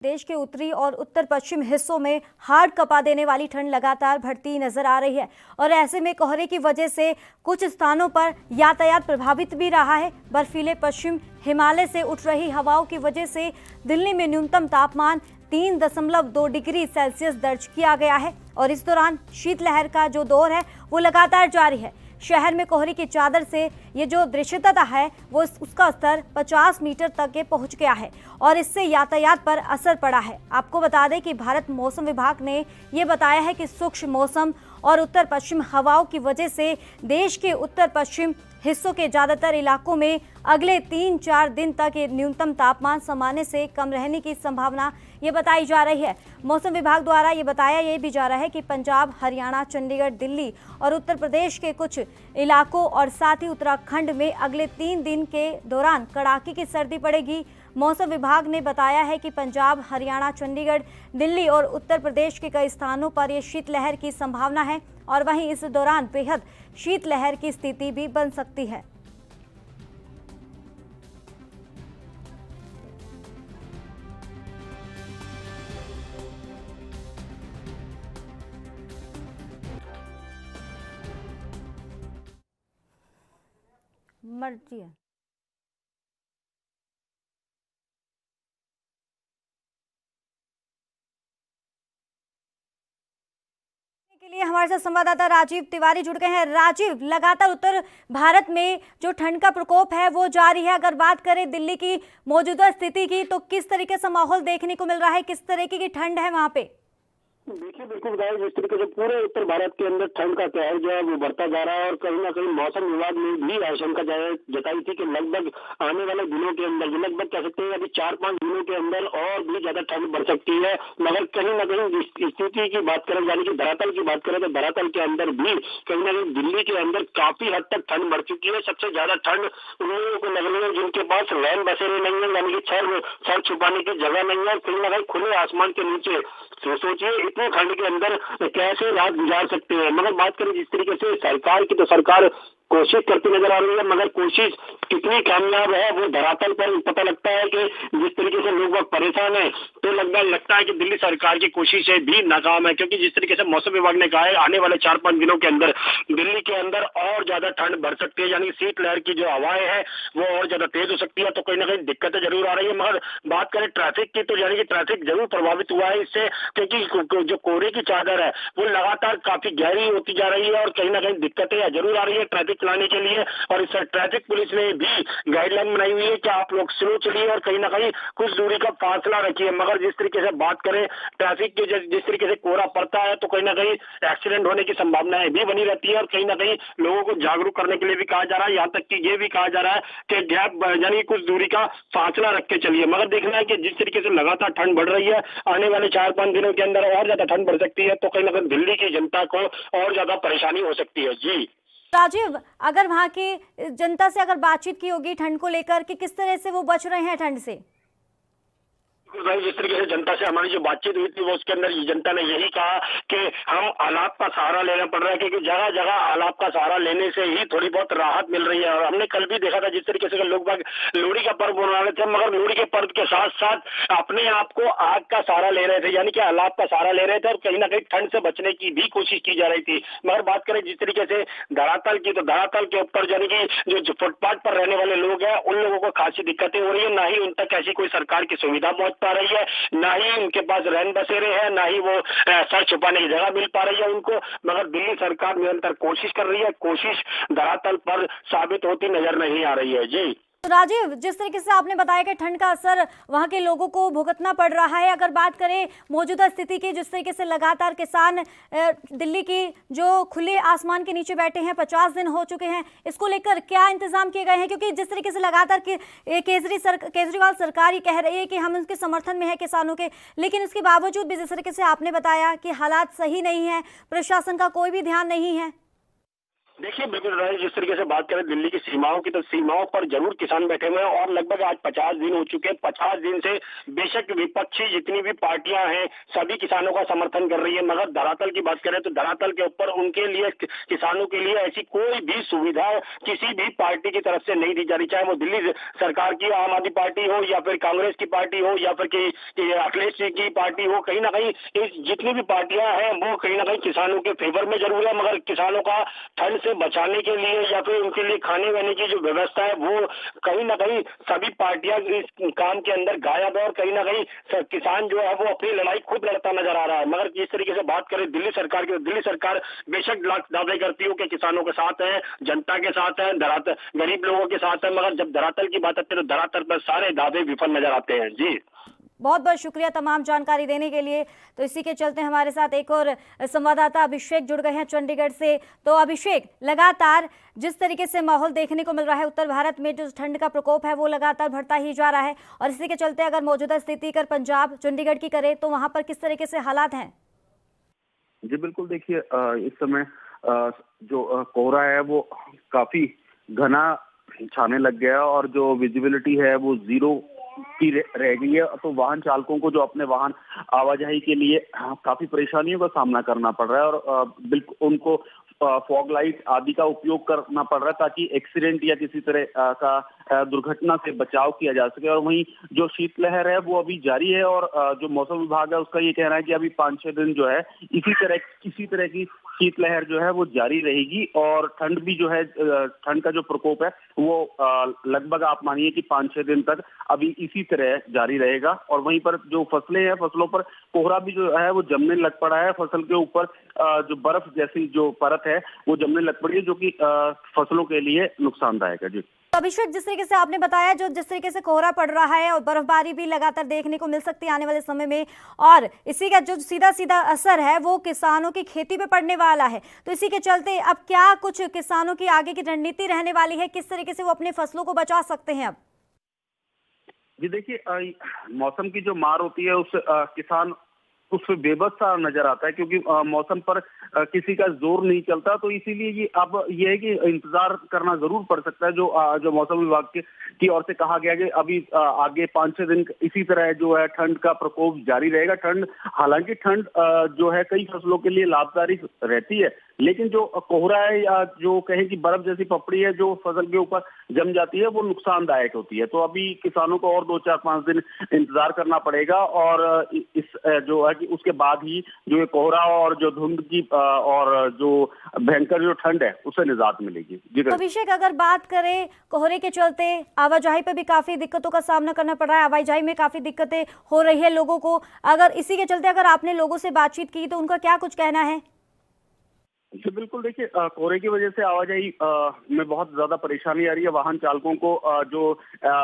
देश के उत्तरी और उत्तर पश्चिम हिस्सों में हाड़ कपा देने वाली ठंड लगातार बढ़ती नजर आ रही है और ऐसे में कोहरे की वजह से कुछ स्थानों पर यातायात प्रभावित भी रहा है। बर्फीले पश्चिम हिमालय से उठ रही हवाओं की वजह से दिल्ली में न्यूनतम तापमान 3.2 डिग्री सेल्सियस दर्ज किया गया है और इस दौरान शीतलहर का जो दौर है वो लगातार जारी है। शहर में कोहरे की चादर से ये जो दृश्यता है वो उसका स्तर 50 मीटर तक के पहुंच गया है और इससे यातायात पर असर पड़ा है। आपको बता दें कि भारत मौसम विभाग ने ये बताया है कि सूक्ष्म मौसम और उत्तर पश्चिम हवाओं की वजह से देश के उत्तर पश्चिम हिस्सों के ज़्यादातर इलाकों में अगले 3-4 दिन तक न्यूनतम तापमान सामान्य से कम रहने की संभावना ये बताई जा रही है। मौसम विभाग द्वारा ये बताया ये भी जा रहा है कि पंजाब, हरियाणा, चंडीगढ़, दिल्ली और उत्तर प्रदेश के कुछ इलाकों और साथ ही उत्तराखंड में अगले 3 दिन के दौरान कड़ाके की सर्दी पड़ेगी। मौसम विभाग ने बताया है कि पंजाब, हरियाणा, चंडीगढ़, दिल्ली और उत्तर प्रदेश के कई स्थानों पर यह शीतलहर की संभावना है और वहीं इस दौरान बेहद शीतलहर की स्थिति भी बन सकती है। मर्जी है के लिए हमारे साथ संवाददाता राजीव तिवारी जुड़ गए हैं। राजीव, लगातार उत्तर भारत में जो ठंड का प्रकोप है वो जारी है। अगर बात करें दिल्ली की मौजूदा स्थिति की तो किस तरीके से माहौल देखने को मिल रहा है, किस तरीके की ठंड है वहां पे? देखिए, बिल्कुल बताया जिस तरीके से पूरे उत्तर भारत के अंदर ठंड का कहर जो है वो बढ़ता जा रहा है और कहीं ना कहीं मौसम विभाग ने भी आशंका जताई थी कि लगभग आने वाले दिनों के अंदर लगभग कह सकते हैं अभी 4-5 दिनों के अंदर और भी ज्यादा ठंड बढ़ सकती है। मगर कहीं ना कहीं स्थिति की बात करें, यानी कि धरातल की बात करें तो धरातल के अंदर भी कहीं ना कहीं दिल्ली के अंदर काफी हद तक ठंड बढ़ चुकी है। सबसे ज्यादा ठंड उन लोगों को लग रही है जिनके पास रैन बसेरे नहीं है, यानी कि सर छुपाने की जगह नहीं है। कहीं ना कहीं खुले आसमान के नीचे सोचिए इतनी ठंड के अंदर कैसे रात गुजार सकते हैं। मगर बात करें जिस तरीके से सरकार की, तो सरकार कोशिश करती नजर आ रही है, मगर कोशिश कितनी कामयाब है वो धरातल पर पता लगता है कि जिस तरीके से लोग परेशान है तो लगता है कि दिल्ली सरकार की कोशिशें भी नाकाम है। क्योंकि जिस तरीके से मौसम विभाग ने कहा है आने वाले 4-5 दिनों के अंदर दिल्ली के अंदर और ज्यादा ठंड बढ़ सकती है, यानी शीतलहर की जो हवाएं हैं वो और ज्यादा तेज हो सकती है। तो कहीं ना कहीं दिक्कतें जरूर आ रही है। मगर बात करें ट्रैफिक की तो यानी कि ट्रैफिक जरूर प्रभावित हुआ है इससे, क्योंकि जो कोहरे की चादर है वो लगातार काफी गहरी होती जा रही है और कहीं ना कहीं दिक्कतें जरूर आ रही है ट्रैफिक चलाने के लिए। और इस ट्रैफिक पुलिस ने भी गाइडलाइन बनाई हुई है कि आप लोग स्लो चलिए और कहीं ना कहीं कुछ दूरी का फासला रखिए। मगर जिस तरीके से बात करें ट्रैफिक के जिस तरीके से कोहरा पड़ता है तो कहीं ना कहीं एक्सीडेंट होने की संभावनाएं भी बनी रहती है और कहीं ना कहीं लोगों को जागरूक करने के लिए भी कहा जा रहा है। यहाँ तक कि ये भी कहा जा रहा है कि गैप यानी कुछ दूरी का फासला रख के चलिए। मगर देखना है कि जिस तरीके से लगातार ठंड बढ़ रही है आने वाले 4-5 दिनों के अंदर और ज्यादा ठंड बढ़ सकती है, तो कहीं ना कहीं दिल्ली की जनता को और ज्यादा परेशानी हो सकती है। जी राजीव, अगर वहां की जनता से अगर बातचीत की होगी ठंड को लेकर कि किस तरह से वो बच रहे हैं ठंड से? जिस तरीके से जनता से हमारी जो बातचीत हुई थी वो उसके अंदर जनता ने यही कहा कि हम हालात का सहारा लेना पड़ रहा है, क्योंकि जगह जगह हालात का सहारा लेने से ही थोड़ी बहुत राहत मिल रही है। और हमने कल भी देखा था जिस तरीके से लोग बाग लोहड़ी का पर्व मना रहे थे, मगर लोहड़ी के पर्व के साथ साथ अपने आप को आग का सहारा ले रहे थे, यानी कि हालात का सहारा ले रहे थे और कहीं ना कहीं ठंड से बचने की भी कोशिश की जा रही थी। मगर बात करें जिस तरीके से धरातल की, तो धरातल के ऊपर यानी कि जो फुटपाथ पर रहने वाले लोग हैं उन लोगों को खासी दिक्कतें हो रही है। ना ही उन तक ऐसी कोई सरकार की सुविधा पहुंच पा रही है, ना ही उनके पास रैन बसेरे हैं, ना ही वो सर छुपाने की जगह मिल पा रही है उनको। मगर दिल्ली सरकार निरंतर कोशिश कर रही है, कोशिश धरातल पर साबित होती नजर नहीं आ रही है। जी तो राजीव, जिस तरीके से आपने बताया कि ठंड का असर वहां के लोगों को भुगतना पड़ रहा है, अगर बात करें मौजूदा स्थिति की, जिस तरीके से लगातार किसान दिल्ली की जो खुले आसमान के नीचे बैठे हैं 50 दिन हो चुके हैं, इसको लेकर क्या इंतजाम किए गए हैं? क्योंकि जिस तरीके से लगातार केजरीवाल सरकार ही कह रही है कि हम उनके समर्थन में है किसानों के, लेकिन इसके बावजूद भी जिस तरीके से आपने बताया कि हालात सही नहीं है, प्रशासन का कोई भी ध्यान नहीं है। देखिए, बिल्कुल राय जिस तरीके से बात करें दिल्ली की सीमाओं की, तो सीमाओं पर जरूर किसान बैठे हुए हैं और लगभग आज 50 दिन हो चुके हैं। 50 दिन से बेशक विपक्षी जितनी भी पार्टियां हैं, सभी किसानों का समर्थन कर रही है, मगर धरातल की बात करें तो धरातल के ऊपर उनके लिए, किसानों के लिए ऐसी कोई भी सुविधा किसी भी पार्टी की तरफ से नहीं दी जा रही, चाहे वो दिल्ली सरकार की आम आदमी पार्टी हो या फिर कांग्रेस की पार्टी हो या फिर अखिलेश जी की पार्टी हो। कहीं ना कहीं जितनी भी पार्टियां हैं वो कहीं ना कहीं किसानों के फेवर में जरूर है, मगर किसानों का ठंड से बचाने के लिए या फिर उनके लिए खाने वाने की जो व्यवस्था है वो कहीं ना कहीं सभी पार्टियां इस काम के अंदर गायब है और कहीं ना कहीं किसान जो है वो अपनी लड़ाई खुद लड़ता नजर आ रहा है। मगर जिस तरीके से बात करें दिल्ली सरकार की, तो दिल्ली सरकार बेशक दावे करती हो कि किसानों के साथ है, जनता के साथ है, गरीब लोगों के साथ है, मगर जब धरातल की बात आती है तो धरातल पर सारे दावे विफल नजर आते हैं। जी बहुत बहुत शुक्रिया तमाम जानकारी देने के लिए। तो इसी के चलते हमारे साथ एक और संवाददाता अभिषेक जुड़ गए हैं चंडीगढ़ से। तो अभिषेक, लगातार जिस तरीके से माहौल देखने को मिल रहा है, उत्तर भारत में जो ठंड का प्रकोप है वो लगातार बढ़ता ही जा रहा है, और इसी के चलते अगर मौजूदा स्थिति कर पंजाब चंडीगढ़ की करें तो वहां पर किस तरीके से हालात हैं? जी बिल्कुल, देखिए इस समय जो कोहरा है वो काफी घना छाने लग गया है और जो विजिबिलिटी है वो जीरो की रह गई है। तो वाहन चालकों को जो अपने वाहन आवाजाही के लिए काफी परेशानियों का सामना करना पड़ रहा है और बिल्कुल उनको फॉग लाइट आदि का उपयोग करना पड़ रहा है ताकि एक्सीडेंट या किसी तरह का दुर्घटना से बचाव किया जा सके। और वहीं जो शीतलहर है वो अभी जारी है और जो मौसम विभाग है उसका ये कहना है कि अभी 5-6 दिन जो है इसी तरह की शीतलहर जो है वो जारी रहेगी और ठंड भी जो है, ठंड का जो प्रकोप है वो लगभग आप मानिए कि 5-6 दिन तक अभी इसी तरह जारी रहेगा। और वहीं पर जो फसलें हैं, फसलों पर कोहरा भी जो है वो जमने लग पड़ा है। फसल के ऊपर जो बर्फ जैसी जो परत है वो जमने लग पड़ी है, जो कि फसलों के लिए नुकसानदायक है। जी तो अभिषेक, जिस तरीके से आपने बताया, जो जिस तरीके से कोहरा पड़ रहा है और बर्फबारी भी लगातार देखने को मिल सकती है आने वाले समय में, और इसी का जो सीधा सीधा असर है वो किसानों की खेती पे पड़ने वाला है, तो इसी के चलते अब क्या कुछ किसानों की आगे की रणनीति रहने वाली है? किस तरीके से वो अपने फसलों को बचा सकते हैं अब? जी देखिए, मौसम की जो मार होती है उस किसान उस पे बेबस सा नजर आता है क्योंकि मौसम पर किसी का जोर नहीं चलता। तो इसीलिए ये है कि इंतजार करना जरूर पड़ सकता है। जो मौसम विभाग की ओर से कहा गया कि अभी आगे 5-6 दिन इसी तरह जो है ठंड का प्रकोप जारी रहेगा। हालांकि ठंड जो है कई फसलों के लिए लाभकारी रहती है, लेकिन जो कोहरा है या जो कहें कि बर्फ जैसी पपड़ी है जो फसल के ऊपर जम जाती है वो नुकसानदायक होती है। तो अभी किसानों को और 2-4-5 दिन इंतजार करना पड़ेगा और इस जो है कि उसके बाद ही जो ये कोहरा और जो धुंध की और जो भयंकर जो ठंड है उससे निजात मिलेगी। जी तो अभिषेक, अगर बात करें कोहरे के चलते आवाजाही पे भी काफी दिक्कतों का सामना करना पड़ रहा है, आवाजाही में काफी दिक्कतें हो रही है लोगों को, अगर इसी के चलते अगर आपने लोगों से बातचीत की तो उनका क्या कुछ कहना है? जी बिल्कुल, देखिए कोहरे की वजह से आवाजाही में बहुत ज्यादा परेशानी आ रही है वाहन चालकों को। जो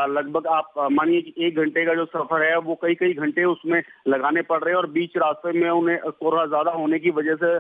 लगभग आप मानिए कि 1 घंटे का जो सफर है वो कई घंटे उसमें लगाने पड़ रहे हैं और बीच रास्ते में उन्हें कोहरा ज्यादा होने की वजह से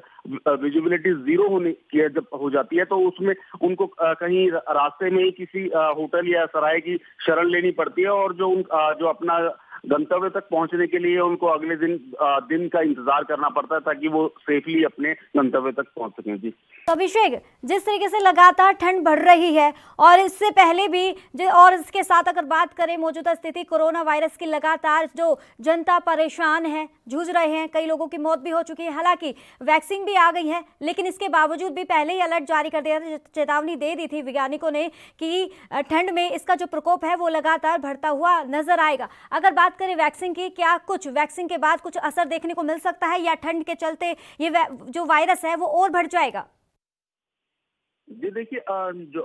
विजिबिलिटी जीरो होने की जब हो जाती है तो उसमें उनको कहीं रास्ते में ही किसी होटल या सराय की शरण लेनी पड़ती है और जो अपना गंतव्य तक पहुंचने के लिए उनको अगले दिन का इंतजार करना पड़ता है ताकि वो सेफली अपने गंतव्य तक पहुंच सकें। जी तो अभिषेक, जिस तरीके से लगातार ठंड बढ़ रही है और इससे पहले भी और इसके साथ अगर बात करें मौजूदा स्थिति कोरोना वायरस की, लगातार जो जनता परेशान है, जूझ रहे हैं, कई लोगों की मौत भी हो चुकी है। हालांकि वैक्सीन भी आ गई है, लेकिन इसके बावजूद भी पहले ही अलर्ट जारी कर दिया था, चेतावनी दे दी थी वैज्ञानिकों ने कि ठंड में इसका जो प्रकोप है वो लगातार बढ़ता हुआ नजर आएगा। अगर बात करें वैक्सीन की, क्या कुछ वैक्सीन के बाद कुछ असर देखने को मिल सकता है या ठंड के चलते ये जो वायरस है वो और बढ़ जाएगा? जी देखिए, जो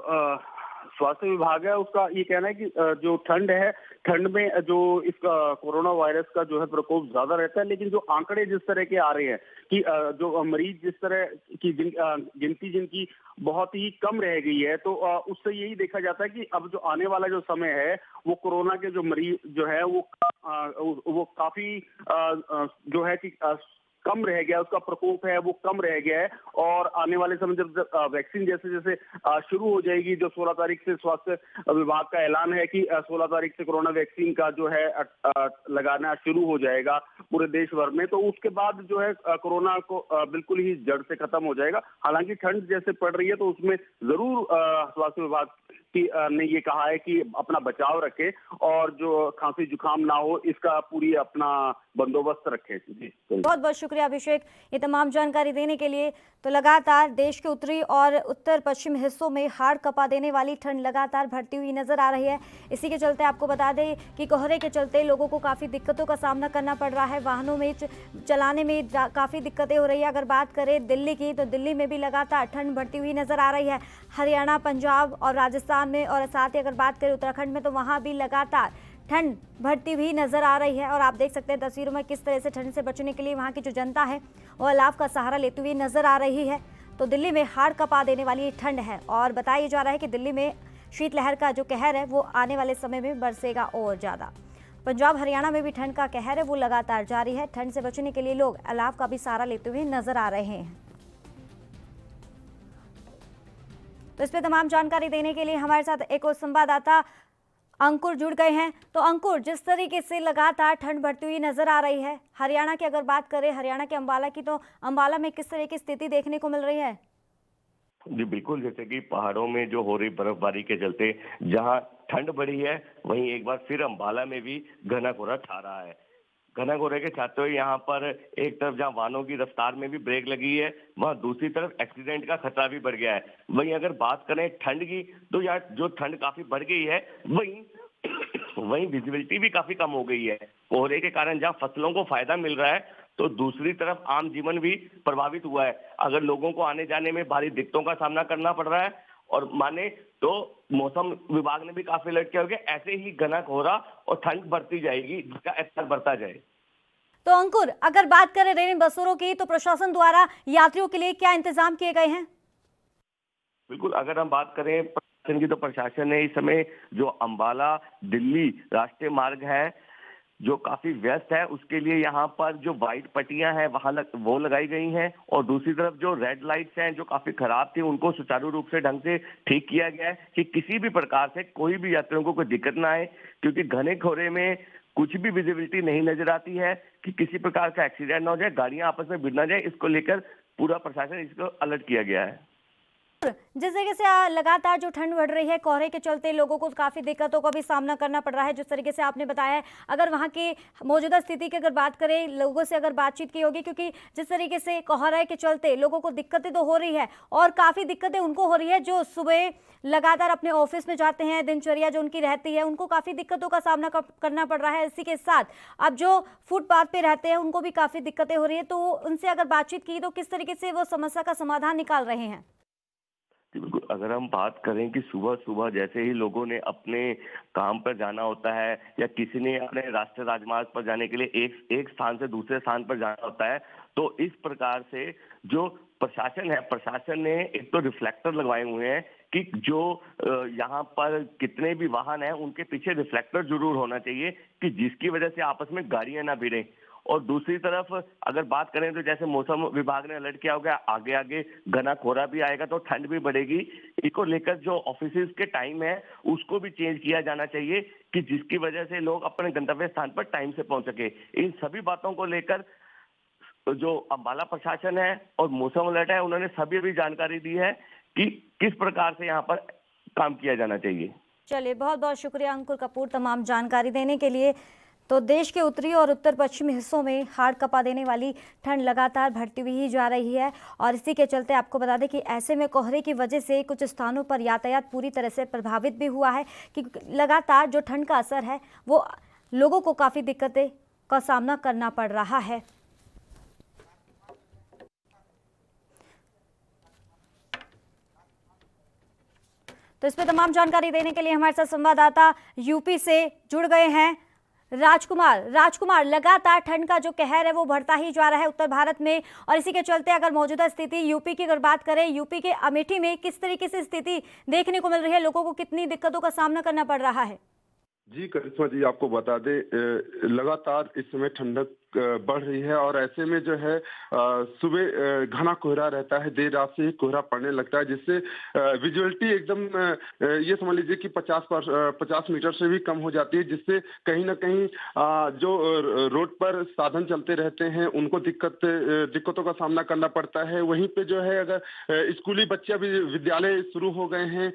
स्वास्थ्य विभाग है उसका ये कहना है कि जो ठंड में जो इस कोरोना वायरस का जो है प्रकोप ज्यादा रहता है, लेकिन जो आंकड़े जिस तरह के आ रहे हैं कि जो मरीज जिस तरह की गिनती जिनकी बहुत ही कम रह गई है, तो उससे यही देखा जाता है कि अब जो आने वाला जो समय है वो कोरोना के जो मरीज जो है वो काफी जो है कि कम रह गया, उसका प्रकोप है वो कम रह गया है। और आने वाले समय जब वैक्सीन जैसे जैसे शुरू हो जाएगी, जो 16 तारीख से स्वास्थ्य विभाग का ऐलान है कि 16 तारीख से कोरोना वैक्सीन का जो है लगाना शुरू हो जाएगा पूरे देश भर में, तो उसके बाद जो है कोरोना को बिल्कुल ही जड़ से खत्म हो जाएगा। हालांकि ठंड जैसे पड़ रही है तो उसमें जरूर स्वास्थ्य विभाग ने ये कहा है कि अपना बचाव रखे और जो खांसी जुकाम ना हो इसका पूरी अपना बंदोबस्त रखे। जी बहुत बहुत शुक्रिया अभिषेक ये तमाम जानकारी देने के लिए। तो लगातार देश के उत्तरी और उत्तर पश्चिम हिस्सों में हाड़ कपा देने वाली ठंड लगातार बढ़ती हुई नजर आ रही है। इसी के चलते आपको बता दें कि कोहरे के चलते लोगों को काफ़ी दिक्कतों का सामना करना पड़ रहा है, वाहनों में चलाने में काफ़ी दिक्कतें हो रही है। अगर बात करें दिल्ली की, तो दिल्ली में भी लगातार ठंड बढ़ती हुई नजर आ रही है। हरियाणा, पंजाब और राजस्थान में, और साथ ही अगर बात करें उत्तराखंड में, तो वहाँ भी लगातार ठंड बढ़ती हुई नजर आ रही है। और आप देख सकते हैं तस्वीरों में किस तरह से ठंड से बचने के लिए वहां की जो जनता है वो अलाव का सहारा लेती हुई नजर आ रही है। तो दिल्ली में हाड़ कपा देने वाली ठंड है और बताया जा रहा है कि दिल्ली में शीतलहर का जो कहर है वो आने वाले समय में बरसेगा और ज्यादा। पंजाब, हरियाणा में भी ठंड का कहर है वो लगातार जारी है। ठंड से बचने के लिए लोग अलाव का भी सहारा लेते हुए नजर आ रहे हैं। तो इस पर तमाम जानकारी देने के लिए हमारे साथ एक और संवाददाता अंकुर जुड़ गए हैं। तो अंकुर, जिस तरीके से लगातार ठंड बढ़ती हुई नजर आ रही है, हरियाणा की अगर बात करें, हरियाणा के अंबाला की, तो अंबाला में किस तरह की स्थिति देखने को मिल रही है? जी बिल्कुल, जैसे कि पहाड़ों में जो हो रही बर्फबारी के चलते जहां ठंड बढ़ी है, वहीं एक बार फिर अंबाला में भी घना कोहरा छा रहा है। घना कोहरे के छाते हुए यहाँ पर एक तरफ जहाँ वाहनों की रफ्तार में भी ब्रेक लगी है, वहाँ दूसरी तरफ एक्सीडेंट का खतरा भी बढ़ गया है। वहीं अगर बात करें ठंड की, तो यार जो ठंड काफी बढ़ गई है, वहीं विजिबिलिटी भी काफी कम हो गई है। कोहरे के कारण जहाँ फसलों को फायदा मिल रहा है, तो दूसरी तरफ आम जीवन भी प्रभावित हुआ है। अगर लोगों को आने जाने में भारी दिक्कतों का सामना करना पड़ रहा है, और माने तो मौसम विभाग ने भी काफी अलर्ट किया हो गया, ऐसे ही घना कोहरा और ठंड बढ़ती जाएगी, जिसका असर बढ़ता जाए। तो अंकुर, अगर बात करें रेल बसों की, तो प्रशासन द्वारा यात्रियों के लिए क्या इंतजाम किए गए हैं? बिल्कुल, अगर हम बात करें प्रशासन की, तो प्रशासन ने इस समय जो अंबाला दिल्ली राष्ट्रीय मार्ग है जो काफी व्यस्त है, उसके लिए यहाँ पर जो व्हाइट पट्टियां हैं वो लगाई गई हैं, और दूसरी तरफ जो रेड लाइट्स हैं जो काफी खराब थी, उनको सुचारू रूप से ढंग से ठीक किया गया है कि किसी भी प्रकार से कोई भी यात्रियों को कोई दिक्कत ना आए। क्योंकि घने कोहरे में कुछ भी विजिबिलिटी नहीं नजर आती है कि किसी प्रकार का एक्सीडेंट ना हो जाए, गाड़ियां आपस में भिड़ ना जाए। इसको लेकर पूरा प्रशासन इसको अलर्ट किया गया है। जिस तरीके से लगातार जो ठंड बढ़ रही है, कोहरे के चलते लोगों को काफ़ी दिक्कतों का भी सामना करना पड़ रहा है, जिस तरीके से आपने बताया है। अगर वहाँ की मौजूदा स्थिति की अगर बात करें, लोगों से अगर बातचीत की होगी, क्योंकि जिस तरीके से कोहरे के चलते लोगों को दिक्कतें तो हो रही है, और काफ़ी दिक्कतें उनको हो रही है जो सुबह लगातार अपने ऑफिस में जाते हैं, दिनचर्या जो उनकी रहती है, उनको काफ़ी दिक्कतों का सामना करना पड़ रहा है। इसी के साथ अब जो फुटपाथ पे रहते हैं उनको भी काफ़ी दिक्कतें हो रही है। तो उनसे अगर बातचीत की, तो किस तरीके से वो समस्या का समाधान निकाल रहे हैं? बिल्कुल, अगर हम बात करें कि सुबह सुबह जैसे ही लोगों ने अपने काम पर जाना होता है, या किसी ने अपने राष्ट्रीय राजमार्ग पर जाने के लिए एक स्थान से दूसरे स्थान पर जाना होता है, तो इस प्रकार से जो प्रशासन ने एक तो रिफ्लेक्टर लगवाए हुए हैं कि जो यहाँ पर कितने भी वाहन हैं उनके पीछे रिफ्लेक्टर जरूर होना चाहिए, कि जिसकी वजह से आपस में गाड़ियां ना भिड़ें। और दूसरी तरफ अगर बात करें, तो जैसे मौसम विभाग ने अलर्ट किया हो गया, आगे आगे घना कोहरा भी आएगा तो ठंड भी बढ़ेगी। इसको लेकर जो ऑफिसेज के टाइम है उसको भी चेंज किया जाना चाहिए, कि जिसकी वजह से लोग अपने गंतव्य स्थान पर टाइम से पहुंच सके। इन सभी बातों को लेकर जो अंबाला प्रशासन है और मौसम अलर्ट है, उन्होंने सभी अभी जानकारी दी है कि किस प्रकार से यहाँ पर काम किया जाना चाहिए। चलिए, बहुत बहुत शुक्रिया अंकुर कपूर तमाम जानकारी देने के लिए। तो देश के उत्तरी और उत्तर पश्चिमी हिस्सों में हाड़ कपा देने वाली ठंड लगातार बढ़ती हुई ही जा रही है, और इसी के चलते आपको बता दें कि ऐसे में कोहरे की वजह से कुछ स्थानों पर यातायात पूरी तरह से प्रभावित भी हुआ है, कि लगातार जो ठंड का असर है वो लोगों को काफ़ी दिक्कतें का सामना करना पड़ रहा है। तो इस पर तमाम जानकारी देने के लिए हमारे साथ संवाददाता यूपी से जुड़ गए हैं राजकुमार, लगातार ठंड का जो कहर है वो बढ़ता ही जा रहा है उत्तर भारत में, और इसी के चलते अगर मौजूदा स्थिति यूपी की अगर बात करें, यूपी के अमेठी में किस तरीके से स्थिति देखने को मिल रही है, लोगों को कितनी दिक्कतों का सामना करना पड़ रहा है? जी करिश्मा जी, आपको बता दें लगातार इस समय ठंडक बढ़ रही है और ऐसे में जो है सुबह घना कोहरा रहता है, देर रात से ही कोहरा पड़ने लगता है, जिससे विजुअलिटी एकदम ये समझ लीजिए कि 50 मीटर से भी कम हो जाती है, जिससे कहीं ना कहीं जो रोड पर साधन चलते रहते हैं उनको दिक्कतों का सामना करना पड़ता है। वहीं पे जो है अगर स्कूली बच्चे अभी विद्यालय शुरू हो गए हैं,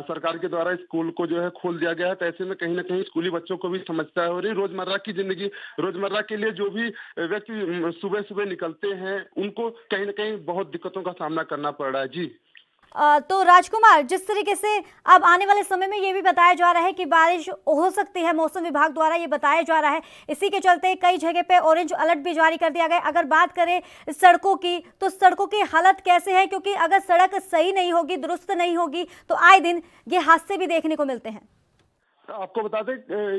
सरकार के द्वारा स्कूल को जो है खोल दिया गया है, तो ऐसे में कहीं ना कहीं स्कूली बच्चों को भी समस्या हो रही। रोजमर्रा की जिंदगी, रोजमर्रा के लिए जो भी व्यक्ति सुबह सुबह निकलते हैं उनको कहीं ना कहीं बहुत दिक्कतों का सामना करना पड़ रहा है। जी तो राजकुमार, जिस तरीके से अब आने वाले समय में ये भी बताया जा रहा है कि बारिश हो सकती है, मौसम विभाग द्वारा ये बताया जा रहा है, इसी के चलते कई जगह पे ऑरेंज अलर्ट भी जारी कर दिया गया। अगर बात करें सड़कों की, तो सड़कों की हालत कैसे है? क्योंकि अगर सड़क सही नहीं होगी, दुरुस्त नहीं होगी, तो आए दिन ये हादसे भी देखने को मिलते हैं। आपको बता दें,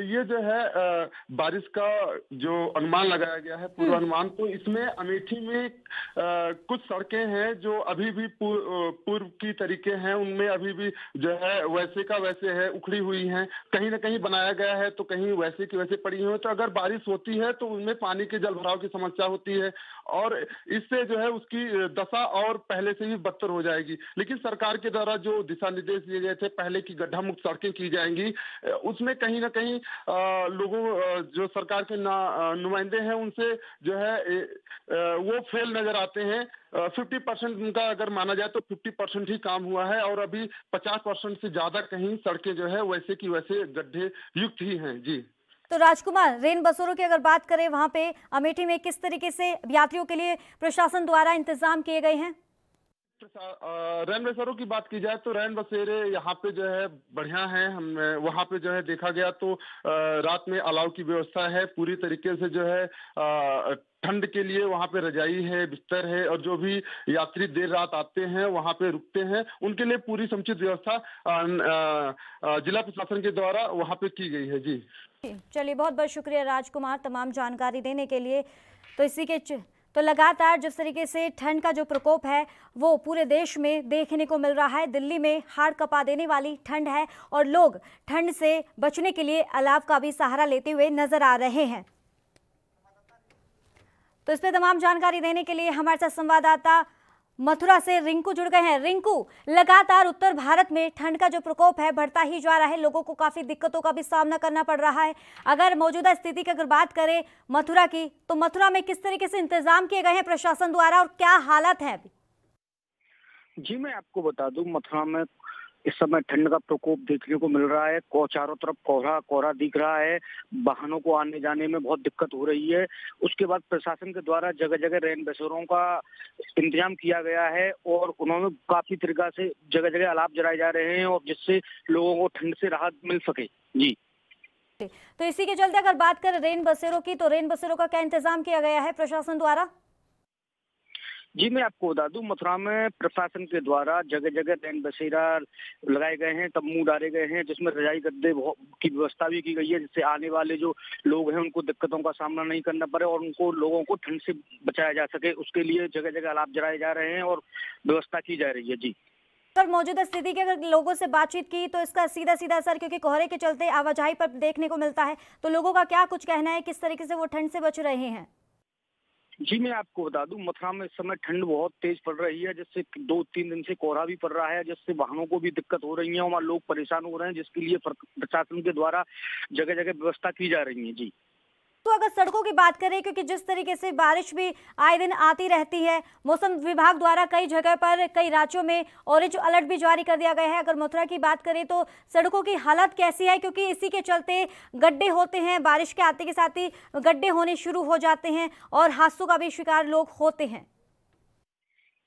ये जो है बारिश का जो अनुमान लगाया गया है, पूर्वानुमान, तो इसमें अमेठी में कुछ सड़कें हैं जो अभी भी पूर्व की तरीके हैं, उनमें अभी भी जो है वैसे का वैसे है, उखड़ी हुई हैं, कहीं ना कहीं बनाया गया है तो कहीं वैसे की वैसे पड़ी हुई है। तो अगर बारिश होती है तो उनमें पानी के जल भराव की समस्या होती है और इससे जो है उसकी दशा और पहले से ही बदतर हो जाएगी। लेकिन सरकार के द्वारा जो दिशा निर्देश दिए गए थे पहले की गड्ढा मुक्त सड़कें की जाएंगी, उसमें कहीं ना कहीं लोगों जो सरकार के नुमाइंदे हैं उनसे जो है वो फेल नजर आते हैं। 50% उनका अगर माना जाए तो 50% ही काम हुआ है और अभी 50% से ज्यादा कहीं सड़कें जो है वैसे की वैसे गड्ढे युक्त ही हैं। जी तो राजकुमार, रेन बसेरों की अगर बात करें, वहां पे अमेठी में किस तरीके से यात्रियों के लिए प्रशासन द्वारा इंतजाम किए गए हैं? रैन बसेरों की बात की जाए तो रैन बसेरे यहाँ पे जो है बढ़िया है। हम वहाँ पे जो है देखा गया तो रात में अलाव की व्यवस्था है पूरी तरीके से, जो है ठंड के लिए वहाँ पे रजाई है, बिस्तर है और जो भी यात्री देर रात आते हैं वहाँ पे रुकते हैं उनके लिए पूरी समुचित व्यवस्था जिला प्रशासन के द्वारा वहाँ पे की गई है। जी चलिए, बहुत बहुत शुक्रिया राजकुमार तमाम जानकारी देने के लिए। तो इसी के तो लगातार जिस तरीके से ठंड का जो प्रकोप है वो पूरे देश में देखने को मिल रहा है। दिल्ली में हाड़ कपा देने वाली ठंड है और लोग ठंड से बचने के लिए अलाव का भी सहारा लेते हुए नजर आ रहे हैं। तो इस पर तमाम जानकारी देने के लिए हमारे साथ संवाददाता मथुरा से रिंकू जुड़ गए हैं। रिंकू, लगातार उत्तर भारत में ठंड का जो प्रकोप है बढ़ता ही जा रहा है, लोगों को काफी दिक्कतों का भी सामना करना पड़ रहा है। अगर मौजूदा स्थिति की अगर बात करें मथुरा की, तो मथुरा में किस तरीके से इंतजाम किए गए हैं प्रशासन द्वारा और क्या हालत है अभी? जी मैं आपको बता दूं, मथुरा में इस समय ठंड का प्रकोप देखने को मिल रहा है। चारों तरफ कोहरा कोहरा दिख रहा है, वाहनों को आने जाने में बहुत दिक्कत हो रही है। उसके बाद प्रशासन के द्वारा जगह जगह रैन बसेरों का इंतजाम किया गया है और उन्होंने काफी तरीका से जगह जगह अलाव जलाए जा रहे हैं और जिससे लोगों को ठंड से राहत मिल सके। जी तो इसी के चलते अगर बात करें रेन बसेरों की, तो रेन बसेरों का क्या इंतजाम किया गया है प्रशासन द्वारा? जी मैं आपको बता दूं, मथुरा में प्रशासन के द्वारा जगह जगह रैन बसेरा लगाए गए हैं, तम्बू डाले गए हैं जिसमें रजाई गद्दे की व्यवस्था भी की गई है, जिससे आने वाले जो लोग हैं उनको दिक्कतों का सामना नहीं करना पड़े और उनको लोगों को ठंड से बचाया जा सके। उसके लिए जगह जगह अलाव जलाए जा रहे हैं और व्यवस्था की जा रही है। जी अगर मौजूदा स्थिति की अगर लोगों से बातचीत की तो इसका सीधा सीधा असर, क्योंकि कोहरे के चलते आवाजाही पर देखने को मिलता है, तो लोगों का क्या कुछ कहना है, किस तरीके से वो ठंड से बच रहे हैं? जी मैं आपको बता दूं, मथुरा में इस समय ठंड बहुत तेज पड़ रही है, जिससे 2-3 दिन से कोहरा भी पड़ रहा है, जिससे वाहनों को भी दिक्कत हो रही है और वहाँ लोग परेशान हो रहे हैं, जिसके लिए प्रशासन के द्वारा जगह जगह व्यवस्था की जा रही है। जी तो अगर सड़कों की बात करें, क्योंकि जिस तरीके से बारिश भी आए दिन आती रहती है, मौसम विभाग द्वारा कई जगह पर कई राज्यों में ऑरेंज अलर्ट भी जारी कर दिया गया है। अगर मथुरा की बात करें तो सड़कों की हालत कैसी है? क्योंकि इसी के चलते गड्ढे होते हैं, बारिश के आते के साथ ही गड्ढे होने शुरू हो जाते हैं और हादसों का भी शिकार लोग होते हैं।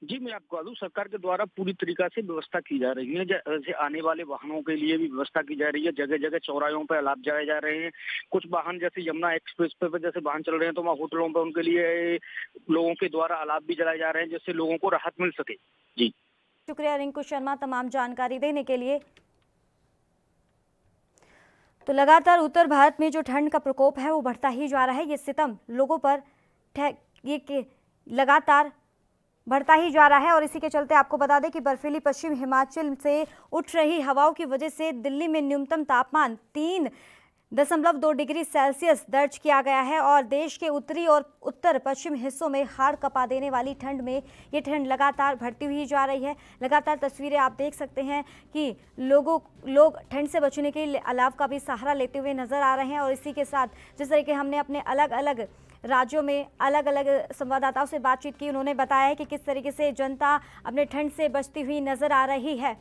जी मैं आपको बता दूं, सरकार के द्वारा पूरी तरीका से व्यवस्था की जा रही है। जैसे आने वाले वाहनों के लिए भी व्यवस्था की जा रही है, जगह जगह चौराहों पर अलाव जलाए जा रहे हैं। कुछ वाहन जैसे यमुना एक्सप्रेस पे जैसे वाहन चल रहे हैं तो वहाँ होटलों पर उनके लिए लोगों के द्वारा अलाव भी जलाए जा रहे हैं, जिससे लोगों को राहत मिल सके। जी शुक्रिया रिंकू शर्मा तमाम जानकारी देने के लिए। तो लगातार उत्तर भारत में जो ठंड का प्रकोप है वो बढ़ता ही जा रहा है। ये सितम लोगों पर ये लगातार बढ़ता ही जा रहा है और इसी के चलते आपको बता दें कि बर्फीली पश्चिम हिमाचल से उठ रही हवाओं की वजह से दिल्ली में न्यूनतम तापमान 3 10.2 डिग्री सेल्सियस दर्ज किया गया है और देश के उत्तरी और उत्तर पश्चिम हिस्सों में हाड़ कपा देने वाली ठंड में ये ठंड लगातार बढ़ती हुई जा रही है। लगातार तस्वीरें आप देख सकते हैं कि लोग ठंड से बचने के लिए अलाव का भी सहारा लेते हुए नजर आ रहे हैं। और इसी के साथ जिस तरीके हमने अपने अलग अलग राज्यों में अलग अलग संवाददाताओं से बातचीत की, उन्होंने बताया है कि किस तरीके से जनता अपने ठंड से बचती हुई नजर आ रही है।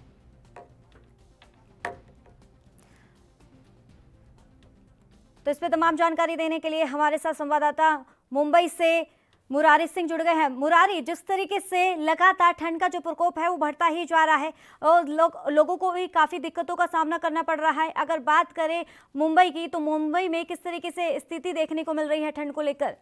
तो इस पर तमाम जानकारी देने के लिए हमारे साथ संवाददाता मुंबई से मुरारी सिंह जुड़ गए हैं। मुरारी, जिस तरीके से लगातार ठंड का जो प्रकोप है वो बढ़ता ही जा रहा है और लोगों को भी काफ़ी दिक्कतों का सामना करना पड़ रहा है। अगर बात करें मुंबई की, तो मुंबई में किस तरीके से स्थिति देखने को मिल रही है ठंड को लेकर?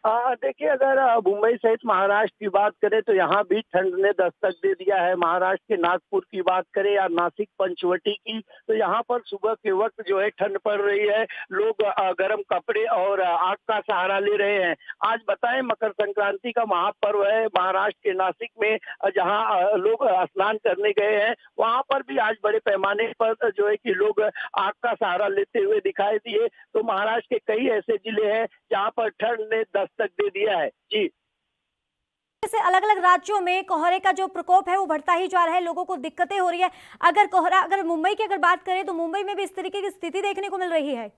देखिए, अगर मुंबई सहित महाराष्ट्र की बात करें तो यहाँ भी ठंड ने दस्तक दे दिया है। महाराष्ट्र के नागपुर की बात करें या नासिक पंचवटी की, तो यहाँ पर सुबह के वक्त जो है ठंड पड़ रही है। लोग गर्म कपड़े और आग का सहारा ले रहे हैं। आज बताएं, मकर संक्रांति का महापर्व है महाराष्ट्र के नासिक में, जहाँ लोग स्नान करने गए हैं। वहाँ पर भी आज बड़े पैमाने पर जो है कि लोग आग का सहारा लेते हुए दिखाई दिए। तो महाराष्ट्र के कई ऐसे जिले हैं जहाँ पर ठंड ने तक दे दिया है। जी, जैसे अलग अलग राज्यों में कोहरे का जो प्रकोप है वो बढ़ता ही जा रहा है, लोगों को दिक्कतें हो रही है। अगर मुंबई की बात करें तो मुंबई में भी इस तरीके की स्थिति देखने को मिल रही है।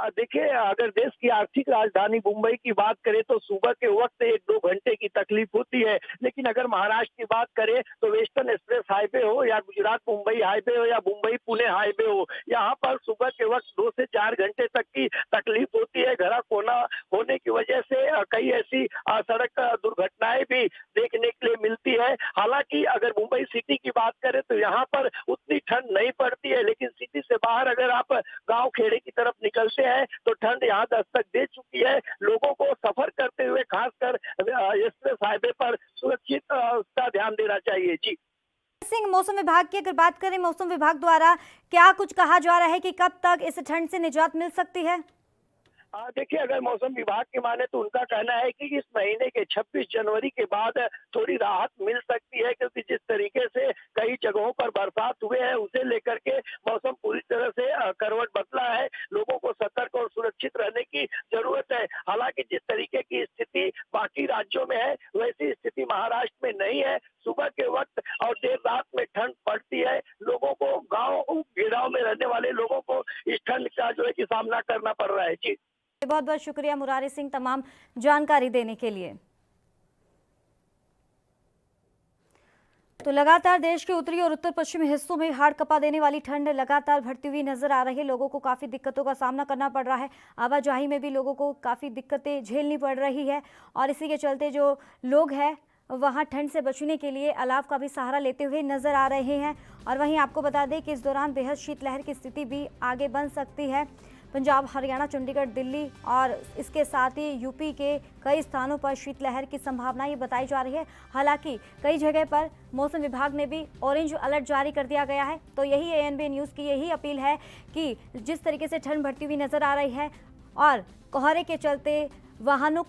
देखिए, अगर देश की आर्थिक राजधानी मुंबई की बात करें तो सुबह के वक्त 1-2 घंटे की तकलीफ होती है। लेकिन अगर महाराष्ट्र की बात करें तो वेस्टर्न एक्सप्रेस हाईवे हो या गुजरात मुंबई हाईवे हो या मुंबई पुणे हाईवे हो, यहाँ पर सुबह के वक्त 2 से 4 घंटे तक की तकलीफ होती है। घना कोना होने की वजह से कई ऐसी सड़क दुर्घटनाएं भी देखने के लिए मिलती है। हालांकि अगर मुंबई सिटी की बात करें तो यहाँ पर उतनी ठंड नहीं पड़ती है, लेकिन सिटी से बाहर अगर आप गाँव खेड़े की तरफ निकलते हैं तो ठंड यहाँ दस्तक दे चुकी है। लोगों को सफर करते हुए खासकर एक्सप्रेस हाईवे पर सुरक्षित का ध्यान देना चाहिए। जी सिंह, मौसम विभाग की अगर बात करें, मौसम विभाग द्वारा क्या कुछ कहा जा रहा है कि कब तक इस ठंड से निजात मिल सकती है? देखिए, अगर मौसम विभाग की माने तो उनका कहना है कि इस महीने के 26 जनवरी के बाद थोड़ी राहत मिल सकती है, क्योंकि जिस तरीके से कई जगहों पर बरसात हुए हैं उसे लेकर के मौसम पूरी तरह से करवट बदला है। लोगों को सतर्क और सुरक्षित रहने की जरूरत है। हालांकि जिस तरीके की स्थिति बाकी राज्यों में है वैसी स्थिति महाराष्ट्र में नहीं है। सुबह के वक्त और देर रात में ठंड पड़ती है। लोगों को गाँव गिराव में रहने वाले लोगों को इस ठंड का जो है कि सामना करना पड़ रहा है। जी, बहुत बहुत शुक्रिया मुरारी सिंह तमाम जानकारी देने के लिए। तो लगातार देश के उत्तरी और उत्तर पश्चिमी हिस्सों में हाड़ कपा देने वाली ठंड लगातार बढ़ती हुई नजर आ रही है। लोगों को काफ़ी दिक्कतों का सामना करना पड़ रहा है। आवाजाही में भी लोगों को काफ़ी दिक्कतें झेलनी पड़ रही है और इसी के चलते जो लोग हैं वहाँ ठंड से बचने के लिए अलाव का भी सहारा लेते हुए नजर आ रहे हैं। और वहीं आपको बता दें कि इस दौरान बेहद शीतलहर की स्थिति भी आगे बन सकती है। पंजाब, हरियाणा, चंडीगढ़, दिल्ली और इसके साथ ही यूपी के कई स्थानों पर शीतलहर की संभावना ये बताई जा रही है। हालांकि कई जगह पर मौसम विभाग ने भी ऑरेंज अलर्ट जारी कर दिया गया है। तो यही ANB न्यूज़ की यही अपील है कि जिस तरीके से ठंड बढ़ती हुई नज़र आ रही है और कोहरे के चलते वाहनों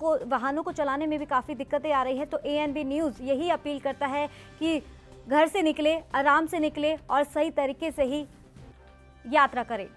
को चलाने में भी काफ़ी दिक्कतें आ रही है, तो ANB न्यूज़ यही अपील करता है कि घर से निकले, आराम से निकले और सही तरीके से ही यात्रा करें।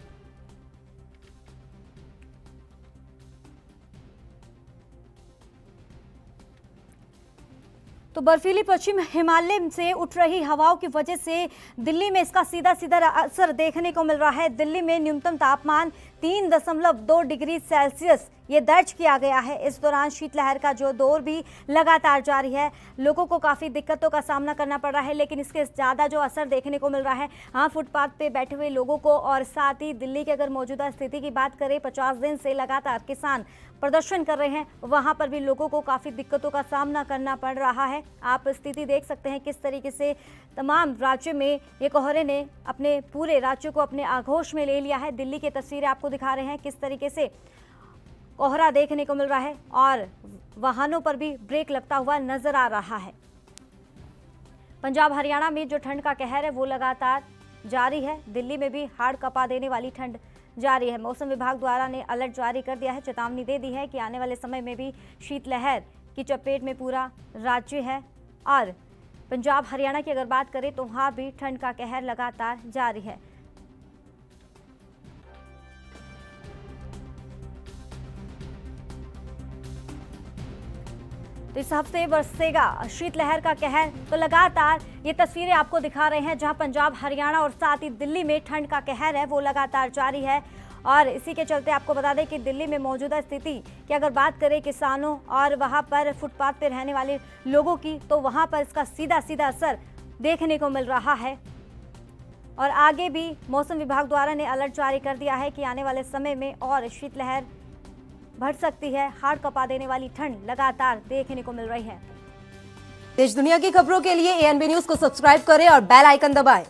तो बर्फीली पश्चिम हिमालय से उठ रही हवाओं की वजह से दिल्ली में इसका सीधा असर देखने को मिल रहा है। दिल्ली में न्यूनतम तापमान 3.2 डिग्री सेल्सियस ये दर्ज किया गया है। इस दौरान शीतलहर का जो दौर भी लगातार जारी है। लोगों को काफ़ी दिक्कतों का सामना करना पड़ रहा है, लेकिन इसके ज़्यादा जो असर देखने को मिल रहा है हाँ फुटपाथ पे बैठे हुए लोगों को। और साथ ही दिल्ली की अगर मौजूदा स्थिति की बात करें, 50 दिन से लगातार किसान प्रदर्शन कर रहे हैं, वहाँ पर भी लोगों को काफ़ी दिक्कतों का सामना करना पड़ रहा है। आप स्थिति देख सकते हैं किस तरीके से तमाम राज्य में ये कोहरे ने अपने पूरे राज्य को अपने आगोश में ले लिया है। दिल्ली की तस्वीरें आपको दिखा रहे हैं किस तरीके से कोहरा देखने को मिल रहा है और वाहनों पर भी ब्रेक लगता हुआ नजर आ रहा है। पंजाब, हरियाणा में जो ठंड का कहर है वो लगातार जारी है। दिल्ली में भी हाड़ कपा देने वाली ठंड जारी है। मौसम विभाग द्वारा ने अलर्ट जारी कर दिया है, चेतावनी दे दी है कि आने वाले समय में भी शीतलहर की चपेट में पूरा राज्य है। और पंजाब, हरियाणा की अगर बात करें तो वहाँ भी ठंड का कहर लगातार जारी है। तो इस हफ्ते बरसेगा शीतलहर का कहर। तो लगातार ये तस्वीरें आपको दिखा रहे हैं जहां पंजाब, हरियाणा और साथ ही दिल्ली में ठंड का कहर है वो लगातार जारी है। और इसी के चलते आपको बता दें कि दिल्ली में मौजूदा स्थिति की अगर बात करें किसानों और वहां पर फुटपाथ पे रहने वाले लोगों की, तो वहां पर इसका सीधा सीधा असर देखने को मिल रहा है। और आगे भी मौसम विभाग द्वारा ने अलर्ट जारी कर दिया है कि आने वाले समय में और शीतलहर बढ़ सकती है। हाड़ कपा देने वाली ठंड लगातार देखने को मिल रही है। देश दुनिया की खबरों के लिए ANB न्यूज को सब्सक्राइब करें और बेल आइकन दबाएं।